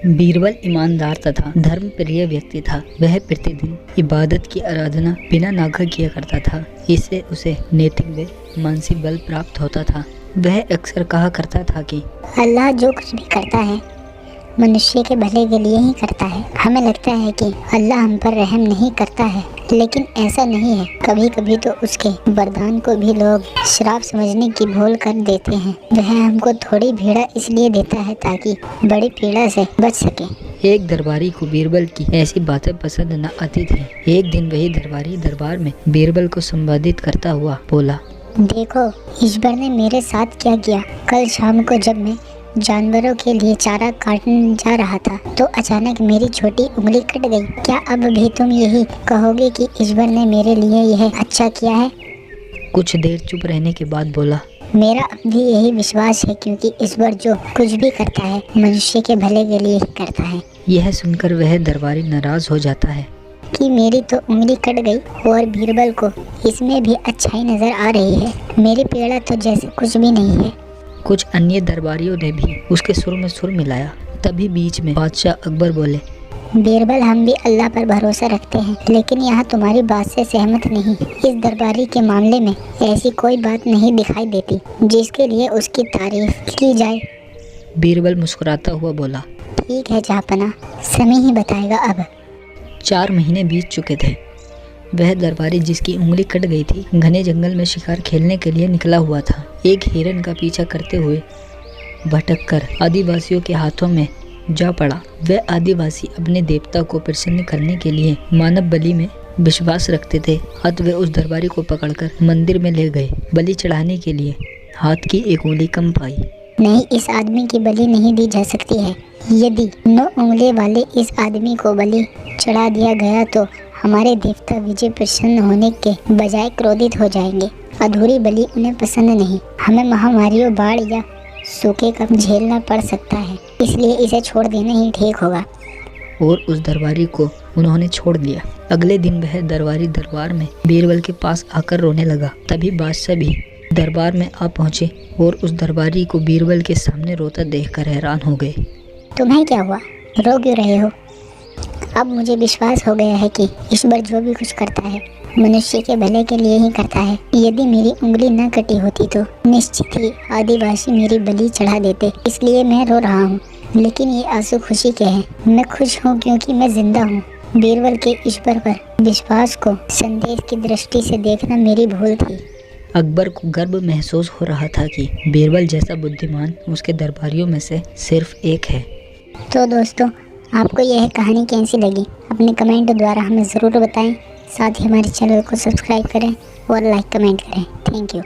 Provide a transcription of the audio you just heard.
बीरबल ईमानदार तथा धर्मप्रिय व्यक्ति था। वह प्रतिदिन इबादत की आराधना बिना नागा किया करता था। इससे उसे नैतिक व मानसिक बल प्राप्त होता था। वह अक्सर कहा करता था कि अल्लाह जो कुछ भी करता है मनुष्य के भले के लिए ही करता है। हमें लगता है कि अल्लाह हम पर रहम नहीं करता है, लेकिन ऐसा नहीं है। कभी कभी तो उसके वरदान को भी लोग श्राप समझने की भूल कर देते हैं। वह हमको थोड़ी पीड़ा इसलिए देता है ताकि बड़ी पीड़ा से बच सके। एक दरबारी को बीरबल की ऐसी बातें पसंद न आती थी। एक दिन वही दरबारी दरबार में बीरबल को संबोधित करता हुआ बोला, देखो ईश्वर ने मेरे साथ क्या किया। कल शाम को जब मैं जानवरों के लिए चारा काटने जा रहा था तो अचानक मेरी छोटी उंगली कट गई। क्या अब भी तुम यही कहोगे कि ईश्वर ने मेरे लिए यह अच्छा किया है? कुछ देर चुप रहने के बाद बोला, मेरा अब भी यही विश्वास है, क्योंकि ईश्वर जो कुछ भी करता है मनुष्य के भले के लिए ही करता है। यह सुनकर वह दरबारी नाराज हो जाता है कि मेरी तो उंगली कट गई और बीरबल को इसमें भी अच्छाई नजर आ रही है। मेरी पीड़ा तो जैसे कुछ भी नहीं है। कुछ अन्य दरबारियों ने भी उसके सुर में सुर मिलाया। तभी बीच में बादशाह अकबर बोले, बीरबल हम भी अल्लाह पर भरोसा रखते हैं, लेकिन यहाँ तुम्हारी बात से सहमत नहीं। इस दरबारी के मामले में ऐसी कोई बात नहीं दिखाई देती जिसके लिए उसकी तारीफ की जाए। बीरबल मुस्कुराता हुआ बोला, ठीक है जहाँपना, समय ही बताएगा। अब 4 महीने बीत चुके थे। वह दरबारी जिसकी उंगली कट गई थी घने जंगल में शिकार खेलने के लिए निकला हुआ था। एक हिरन का पीछा करते हुए भटककर आदिवासियों के हाथों में जा पड़ा। वह आदिवासी अपने देवता को प्रसन्न करने के लिए मानव बलि में विश्वास रखते थे। अतः वे उस दरबारी को पकड़कर मंदिर में ले गए। बलि चढ़ाने के लिए हाथ की एक उंगली कम पाई। नहीं, इस आदमी की बलि नहीं दी जा सकती है। यदि 9 उंगली वाले इस आदमी को बलि चढ़ा दिया गया तो हमारे देवता विजय प्रसन्न होने के बजाय क्रोधित हो जाएंगे। अधूरी बलि उन्हें पसंद नहीं। हमें महामारियों, बाढ़ या सूखे का झेलना पड़ सकता है, इसलिए इसे छोड़ देना ही ठीक होगा। और उस दरबारी को उन्होंने छोड़ दिया। अगले दिन वह दरबारी दरबार में बीरबल के पास आकर रोने लगा। तभी बादशाह भी दरबार में आ पहुंचे और उस दरबारी को बीरबल के सामने रोता देखकर हैरान हो गए। तुम्हें क्या हुआ? रो क्यों रहे हो? अब मुझे विश्वास हो गया है कि ईश्वर जो भी कुछ करता है मनुष्य के भले के लिए ही करता है। यदि मेरी उंगली न कटी होती तो निश्चित ही आदिवासी मेरी बलि चढ़ा देते। इसलिए मैं रो रहा हूँ, लेकिन ये आंसू खुशी के हैं। मैं खुश हूँ क्योंकि मैं जिंदा हूँ। बीरबल के ईश्वर पर विश्वास को संदेश की दृष्टि से देखना मेरी भूल थी। अकबर को गर्व महसूस हो रहा था कि बीरबल जैसा बुद्धिमान उसके दरबारियों में से सिर्फ एक है। तो दोस्तों, आपको यह कहानी कैसी लगी अपने कमेंट द्वारा हमें ज़रूर बताएं। साथ ही हमारे चैनल को सब्सक्राइब करें और लाइक कमेंट करें। Thank you.